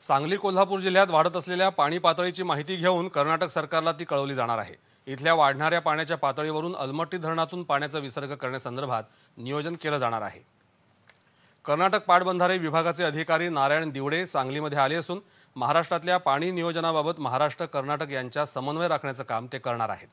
सांगली कोल्हापूर जिल्ह्यात वाढत असलेल्या पाणी पातळीची माहिती घेऊन कर्नाटक सरकारला ती कळवली जाणार आहे। इथल्या वाढणाऱ्या पाण्याच्या पातळीवरून अलमट्टी धरणातून पाण्याचा विसर्ग करण्यासंदर्भात नियोजन केलं जाणार आहे। कर्नाटक पाटबंधारे विभागाचे अधिकारी नारायण दिवडे सांगलीमध्ये आले असून महाराष्ट्रातल्या पाणी नियोजनाबाबत महाराष्ट्र कर्नाटक यांच्या समन्वय राखण्याचं काम ते करणार आहेत।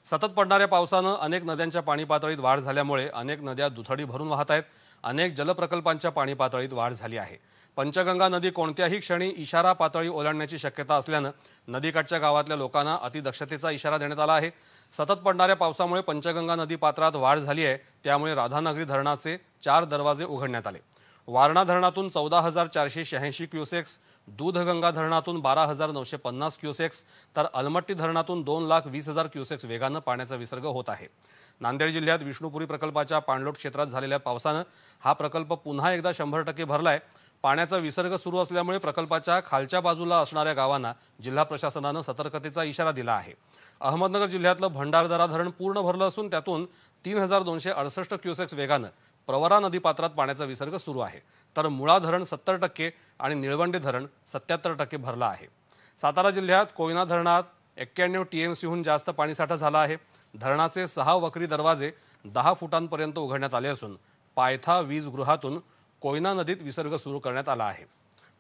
सतत पडणाऱ्या पावसानं अनेक नद्यांच्या पाणी पातळीत वाढ झाल्यामुळे अनेक नद्या दुथडी भरून वाहत आहेत। अनेक जलप्रकल्पांच्या पाणी पातळीत वाढ झाली आहे। पंचगंगा नदी कोणत्याही क्षणी इशारा पातळी ओलांडण्याची शक्यता असल्यानं नदीकाठच्या गावातल्या लोकांना अतिदक्षतेचा इशारा देण्यात आला आहे। सतत पडणाऱ्या पावसामुळे पंचगंगा नदी पात्रात वाढ झाली आहे, त्यामुळे राधानगरी धरणाचे 4 दरवाजे उघडण्यात आले। वारणा धरणातून 14,486 क्युसेक्स, दूधगंगा धरणातून 12,950 क्युसेक्स तर अलमट्टी धरणातून 2,20,000 क्युसेक्स वेगानं पाण्याचा विसर्ग होत आहे। नांदेड जिल्ह्यात विष्णुपुरी प्रकल्पाच्या पाणलोट क्षेत्रात झालेल्या पावसानं हा प्रकल्प पुन्हा एकदा 100% भरलाय। पाण्याचा विसर्ग सुरू असल्यामुळे प्रकल्पाच्या खालच्या बाजूला असणाऱ्या गावांना जिल्हा प्रशासनानं सतर्कतेचा इशारा दिला आहे। अहमदनगर जिल्ह्यातलं भंडारदरा धरण पूर्ण भरलं असून त्यातून 3,268 क्युसेक्स वेगानं प्रवरा नदी पात्रात पाण्याचा विसर्ग सुरू आहे, तर मुळा धरण 70% आणि निळवंडे धरण 77% भरलं आहे। सातारा जिल्ह्यात कोयना धरणात 91 टीएमसीहून जास्त पाणीसाठा झाला आहे। धरणाचे 6 वक्री दरवाजे 10 फुटांपर्यंत उघडण्यात आले असून पायथा वीज गृहातून कोयना नदीत विसर्ग सुरू करण्यात आला आहे।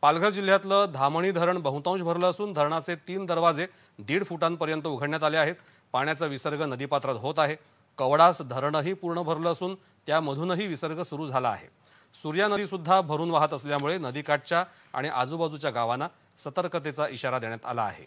पालघर जिल्ह्यातलं धामणी धरण बहुतांश भरलं असून धरणाचे 3 दरवाजे 1.5 फुटांपर्यंत उघडण्यात आले आहेत। पाण्याचा विसर्ग नदीपात्रात होत आहे। कवडास धरणही पूर्ण भरलं असून त्यामधूनही विसर्ग सुरू झाला आहे। सूर्या नदी सुद्धा भरून वाहत असल्यामुळे नदीकाठच्या आणि आजूबाजूच्या गावांना सतर्कतेचा इशारा देण्यात आला आहे।